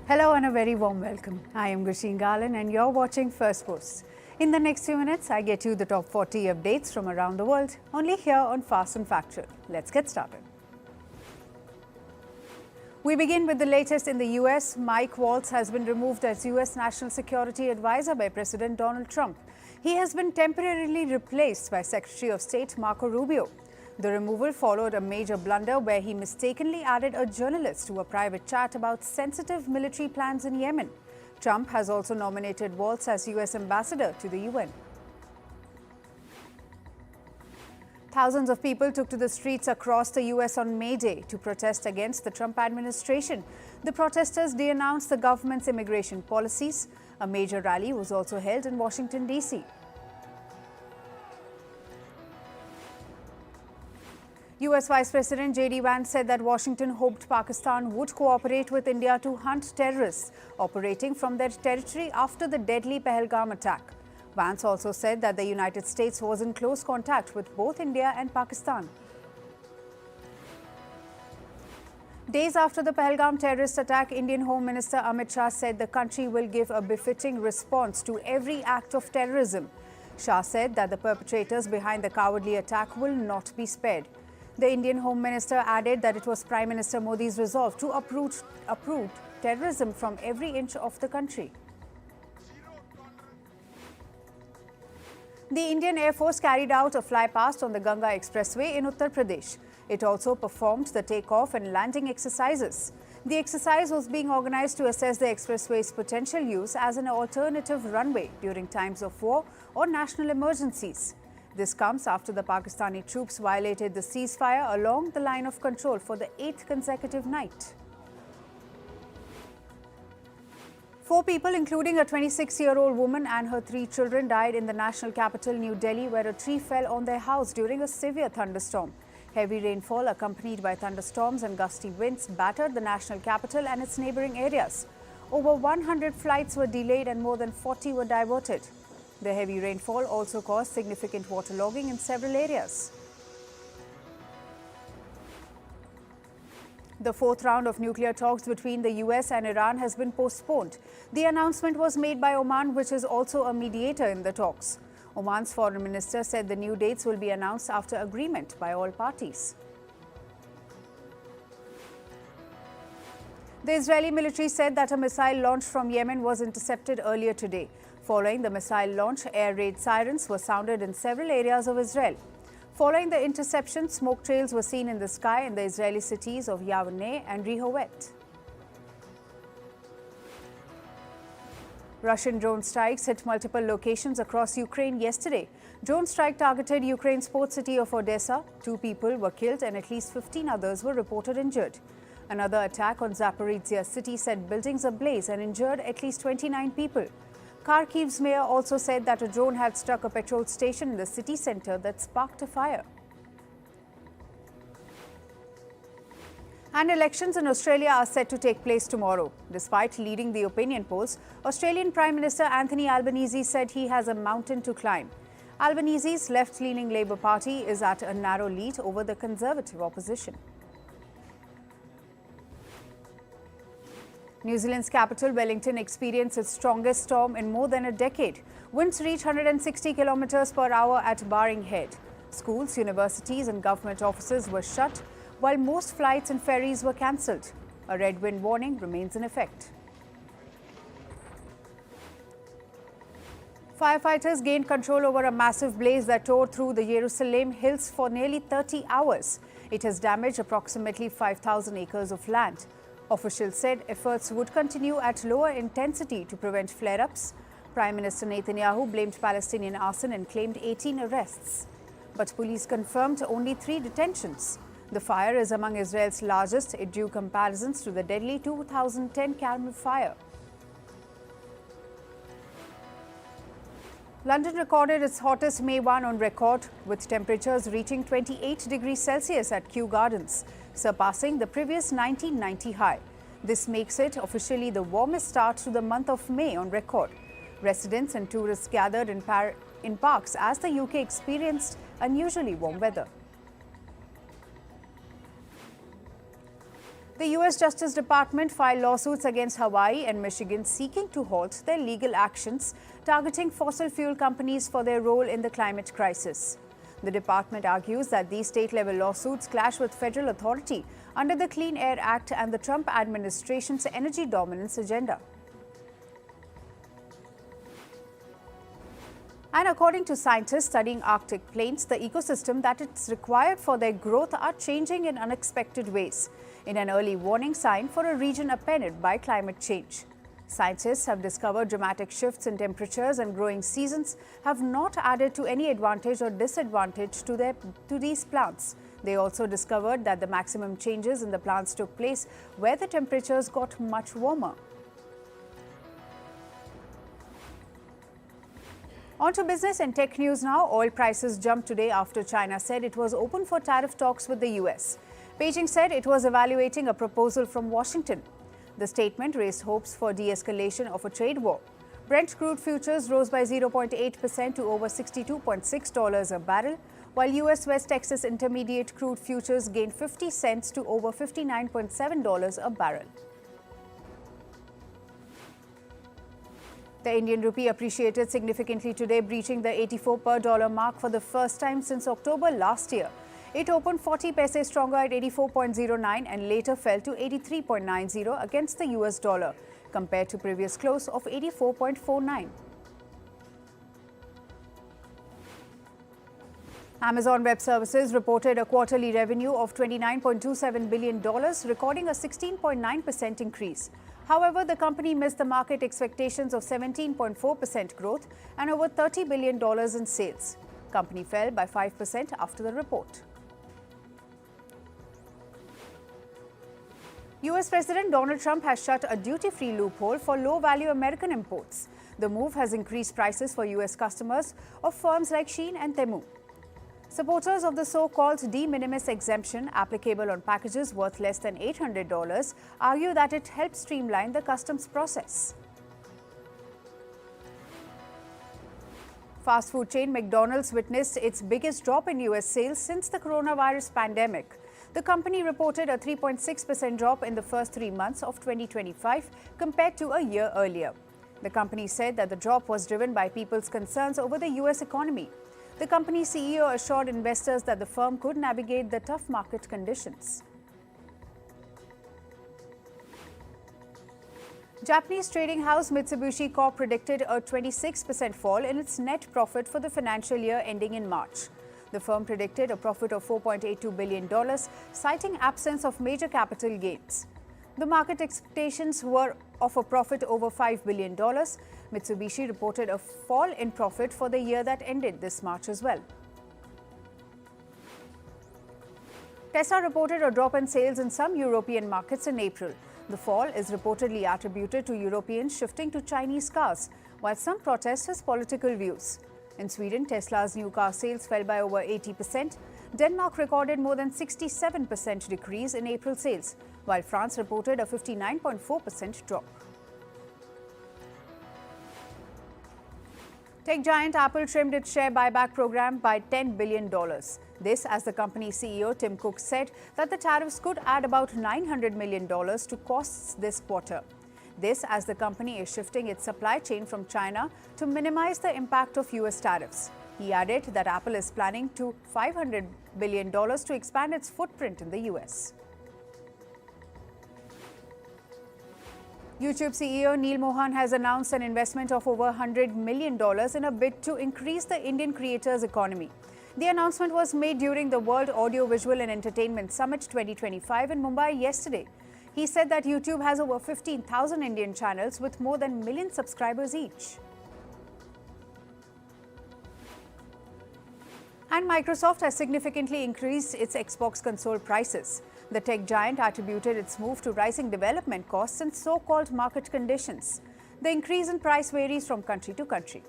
Hello and a very warm welcome. I am Gursheen Garland and you're watching Firstpost. In the next few minutes, I get you the top 40 updates from around the world, only here on Fast and Factual. Let's get started. We begin with the latest in the US. Mike Waltz has been removed as US National Security Advisor by President Donald Trump. He has been temporarily replaced by Secretary of State Marco Rubio. The removal followed a major blunder where he mistakenly added a journalist to a private chat about sensitive military plans in Yemen. Trump has also nominated Waltz as US ambassador to the UN. Thousands of people took to the streets across the US on May Day to protest against the Trump administration. The protesters denounced the government's immigration policies. A major rally was also held in Washington, D.C. US Vice President JD Vance said that Washington hoped Pakistan would cooperate with India to hunt terrorists operating from their territory after the deadly Pahalgam attack. Vance also said that the United States was in close contact with both India and Pakistan. Days after the Pahalgam terrorist attack, Indian Home Minister Amit Shah said the country will give a befitting response to every act of terrorism. Shah said that the perpetrators behind the cowardly attack will not be spared. The Indian Home Minister added that it was Prime Minister Modi's resolve to uproot terrorism from every inch of the country. The Indian Air Force carried out a flypast on the Ganga Expressway in Uttar Pradesh. It also performed the takeoff and landing exercises. The exercise was being organized to assess the expressway's potential use as an alternative runway during times of war or national emergencies. This comes after the Pakistani troops violated the ceasefire along the line of control for the 8th consecutive night. 4 people, including a 26-year-old woman and her 3 children, died in the national capital, New Delhi, where a tree fell on their house during a severe thunderstorm. Heavy rainfall accompanied by thunderstorms and gusty winds battered the national capital and its neighboring areas. Over 100 flights were delayed and more than 40 were diverted. The heavy rainfall also caused significant waterlogging in several areas. The 4th round of nuclear talks between the US and Iran has been postponed. The announcement was made by Oman, which is also a mediator in the talks. Oman's foreign minister said the new dates will be announced after agreement by all parties. The Israeli military said that a missile launched from Yemen was intercepted earlier today. Following the missile launch, air raid sirens were sounded in several areas of Israel. Following the interception, smoke trails were seen in the sky in the Israeli cities of Yavneh and Rehovot. Russian drone strikes hit multiple locations across Ukraine yesterday. Drone strike targeted Ukraine's port city of Odessa. 2 people were killed and at least 15 others were reported injured. Another attack on Zaporizhzhia city set buildings ablaze and injured at least 29 people. Kharkiv's mayor also said that a drone had struck a petrol station in the city centre that sparked a fire. And elections in Australia are set to take place tomorrow. Despite leading the opinion polls, Australian Prime Minister Anthony Albanese said he has a mountain to climb. Albanese's left-leaning Labour Party is at a narrow lead over the Conservative opposition. New Zealand's capital, Wellington, experienced its strongest storm in more than a decade. Winds reached 160 kilometers per hour at Barring Head. Schools, universities and government offices were shut, while most flights and ferries were cancelled. A red wind warning remains in effect. Firefighters gained control over a massive blaze that tore through the Jerusalem hills for nearly 30 hours. It has damaged approximately 5,000 acres of land. Officials said efforts would continue at lower intensity to prevent flare-ups. Prime Minister Netanyahu blamed Palestinian arson and claimed 18 arrests. But police confirmed only 3 detentions. The fire is among Israel's largest. It drew comparisons to the deadly 2010 Camel fire. London recorded its hottest May 1 on record, with temperatures reaching 28 degrees Celsius at Kew Gardens, surpassing the previous 1990 high. This makes it officially the warmest start to the month of May on record. Residents and tourists gathered in parks as the UK experienced unusually warm weather. The U.S. Justice Department filed lawsuits against Hawaii and Michigan seeking to halt their legal actions targeting fossil fuel companies for their role in the climate crisis. The department argues that these state-level lawsuits clash with federal authority under the Clean Air Act and the Trump administration's energy dominance agenda. And according to scientists studying Arctic plains, the ecosystem that is required for their growth are changing in unexpected ways, in an early warning sign for a region upended by climate change. Scientists have discovered dramatic shifts in temperatures and growing seasons have not added to any advantage or disadvantage to these plants. They also discovered that the maximum changes in the plants took place where the temperatures got much warmer. On to business and tech news now. Oil prices jumped today after China said it was open for tariff talks with the US. Beijing said it was evaluating a proposal from Washington. The statement raised hopes for de-escalation of a trade war. Brent crude futures rose by 0.8% to over $62.6 a barrel, while US West Texas Intermediate crude futures gained 50 cents to over $59.7 a barrel. The Indian rupee appreciated significantly today, breaching the 84 per dollar mark for the first time since October last year. It opened 40 paise stronger at 84.09 and later fell to 83.90 against the US dollar, compared to previous close of 84.49. Amazon Web Services reported a quarterly revenue of $29.27 billion, recording a 16.9% increase. However, the company missed the market expectations of 17.4% growth and over $30 billion in sales. Company fell by 5% after the report. US President Donald Trump has shut a duty-free loophole for low-value American imports. The move has increased prices for US customers of firms like Shein and Temu. Supporters of the so-called de minimis exemption applicable on packages worth less than $800 argue that it helps streamline the customs process. Fast food chain McDonald's witnessed its biggest drop in US sales since the coronavirus pandemic. The company reported a 3.6% drop in the first 3 months of 2025 compared to a year earlier. The company said that the drop was driven by people's concerns over the US economy. The company's CEO assured investors that the firm could navigate the tough market conditions. Japanese trading house Mitsubishi Corp predicted a 26% fall in its net profit for the financial year ending in March. The firm predicted a profit of $4.82 billion, citing absence of major capital gains. The market expectations were of a profit over $5 billion. Mitsubishi reported a fall in profit for the year that ended this March as well. Tesla reported a drop in sales in some European markets in April. The fall is reportedly attributed to Europeans shifting to Chinese cars, while some protest his political views. In Sweden, Tesla's new car sales fell by over 80%. Denmark recorded more than 67% decrease in April sales, while France reported a 59.4% drop. Tech giant Apple trimmed its share buyback program by $10 billion. This, as the company's CEO Tim Cook said that the tariffs could add about $900 million to costs this quarter. This, as the company is shifting its supply chain from China to minimize the impact of US tariffs. He added that Apple is planning to $500 billion to expand its footprint in the US. YouTube CEO Neil Mohan has announced an investment of over $100 million in a bid to increase the Indian creators' economy. The announcement was made during the World Audiovisual and Entertainment Summit 2025 in Mumbai yesterday. He said that YouTube has over 15,000 Indian channels with more than 1 million subscribers each. And Microsoft has significantly increased its Xbox console prices. The tech giant attributed its move to rising development costs and so-called market conditions. The increase in price varies from country to country.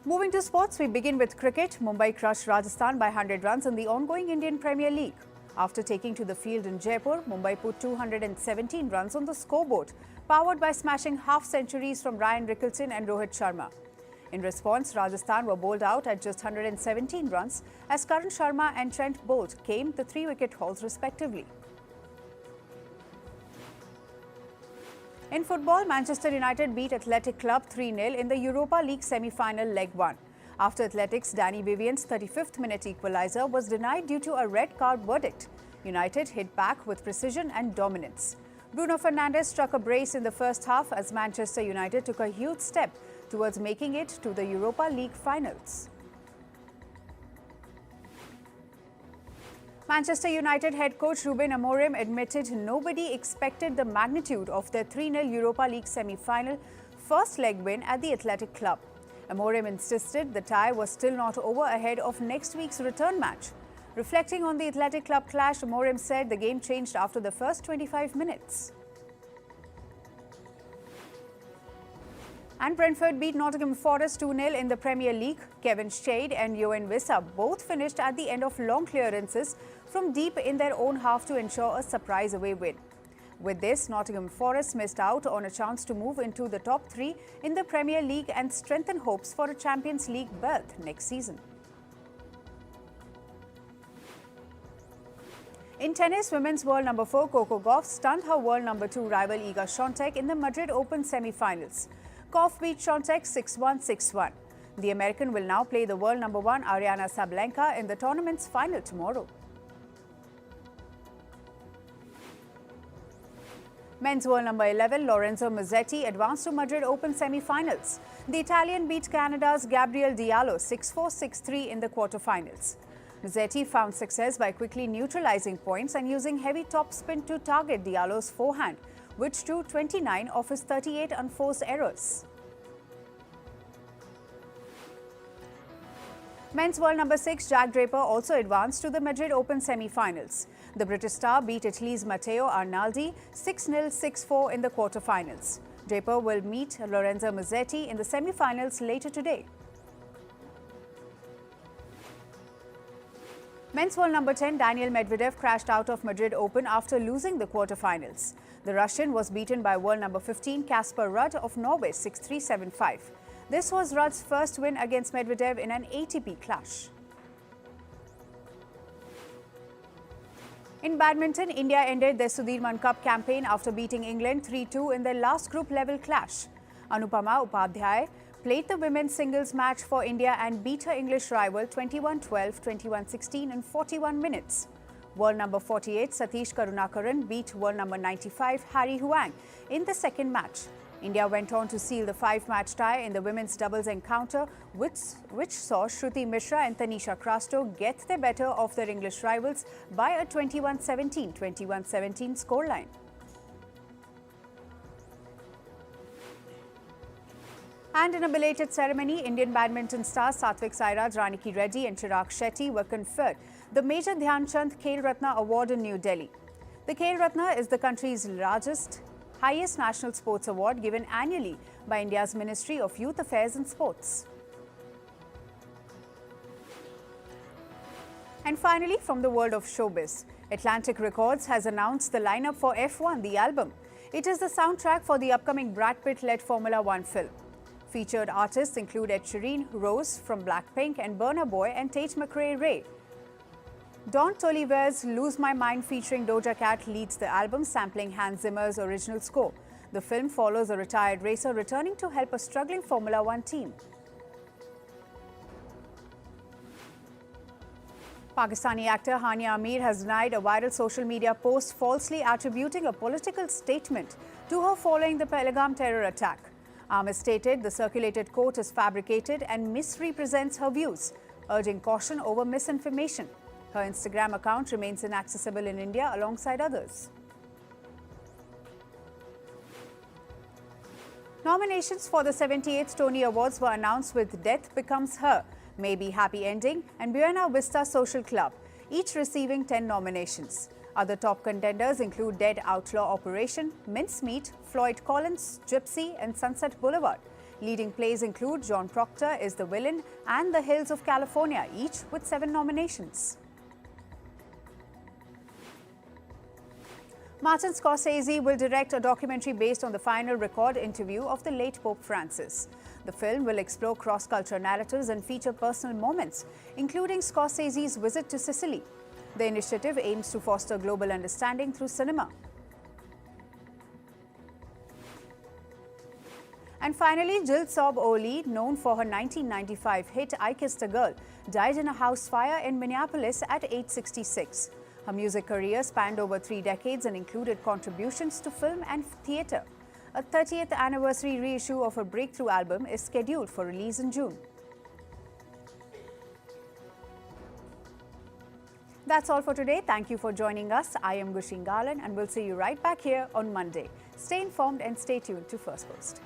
Moving to sports, we begin with cricket. Mumbai crushed Rajasthan by 100 runs in the ongoing Indian Premier League. After taking to the field in Jaipur, Mumbai put 217 runs on the scoreboard, powered by smashing half-centuries from Ryan Rickelton and Rohit Sharma. In response, Rajasthan were bowled out at just 117 runs as Karan Sharma and Trent Bolt came the 3-wicket hauls respectively. In football, Manchester United beat Athletic Club 3-0 in the Europa League semi-final leg 1. After Athletic's Danny Vivian's 35th minute equaliser was denied due to a red card verdict, United hit back with precision and dominance. Bruno Fernandes struck a brace in the first half as Manchester United took a huge step towards making it to the Europa League finals. Manchester United head coach Ruben Amorim admitted nobody expected the magnitude of their 3-0 Europa League semi-final first leg win at the Athletic Club. Amorim insisted the tie was still not over ahead of next week's return match. Reflecting on the Athletic Club clash, Amorim said the game changed after the first 25 minutes. And Brentford beat Nottingham Forest 2-0 in the Premier League. Kevin Shade and Yohan Wissa both finished at the end of long clearances from deep in their own half to ensure a surprise away win. With this, Nottingham Forest missed out on a chance to move into the top 3 in the Premier League and strengthen hopes for a Champions League berth next season. In tennis, women's world number 4 Coco Gauff stunned her world number 2 rival Iga Swiatek in the Madrid Open semi-finals. Gauff beat Swiatek 6-1, 6-1. The American will now play the world number 1 Aryna Sabalenka in the tournament's final tomorrow. Men's world number 11 Lorenzo Musetti advanced to Madrid Open semi-finals. The Italian beat Canada's Gabriel Diallo 6-4, 6-3 in the quarter-finals. Musetti found success by quickly neutralizing points and using heavy topspin to target Diallo's forehand, which drew 29 of his 38 unforced errors. Men's world number 6 Jack Draper also advanced to the Madrid Open semi-finals. The British star beat Italy's Matteo Arnaldi 6-0, 6-4 in the quarter-finals. Draper will meet Lorenzo Musetti in the semi-finals later today. Men's world number 10 Daniil Medvedev crashed out of Madrid Open after losing the quarter-finals. The Russian was beaten by world number 15 Casper Ruud of Norway 6-3, 7-5. This was Ruud's first win against Medvedev in an ATP clash. In badminton, India ended their Sudirman Cup campaign after beating England 3-2 in their last group-level clash. Anupama Upadhyay played the women's singles match for India and beat her English rival 21-12, 21-16 in 41 minutes. World number 48 Satish Karunakaran beat world number 95 Harry Huang in the second match. India went on to seal the 5-match tie in the women's doubles encounter, which saw Shruti Mishra and Tanisha Crasto get the better of their English rivals by a 21-17, 21-17 scoreline. And in a belated ceremony, Indian badminton stars Satvik Sairaj, Raniki Reddy and Chirag Shetty were conferred the Major Dhyan Chand Khel Ratna Award in New Delhi. The Khel Ratna is the country's highest national sports award given annually by India's Ministry of Youth Affairs and Sports. And finally, from the world of showbiz, Atlantic Records has announced the lineup for F1, the album. It is the soundtrack for the upcoming Brad Pitt-led Formula One film. Featured artists include Ed Sheeran, Rose from Blackpink and Burna Boy and Tate McRae Ray. Don Toliver's Lose My Mind featuring Doja Cat leads the album, sampling Hans Zimmer's original score. The film follows a retired racer returning to help a struggling Formula One team. Pakistani actor Hania Ameer has denied a viral social media post falsely attributing a political statement to her following the Pahalgam terror attack. Ameer stated the circulated quote is fabricated and misrepresents her views, urging caution over misinformation. Her Instagram account remains inaccessible in India alongside others. Nominations for the 78th Tony Awards were announced with Death Becomes Her, Maybe Happy Ending and Buena Vista Social Club, each receiving 10 nominations. Other top contenders include Dead Outlaw Operation, Mincemeat, Floyd Collins, Gypsy and Sunset Boulevard. Leading plays include John Proctor is the Villain and The Hills of California, each with 7 nominations. Martin Scorsese will direct a documentary based on the final record interview of the late Pope Francis. The film will explore cross-cultural narratives and feature personal moments, including Scorsese's visit to Sicily. The initiative aims to foster global understanding through cinema. And finally, Jill Saub Oli, known for her 1995 hit I Kissed a Girl, died in a house fire in Minneapolis at age 66. Her music career spanned over 3 decades and included contributions to film and theatre. A 30th anniversary reissue of her breakthrough album is scheduled for release in June. That's all for today. Thank you for joining us. I am Gushin Garland and we'll see you right back here on Monday. Stay informed and stay tuned to Firstpost.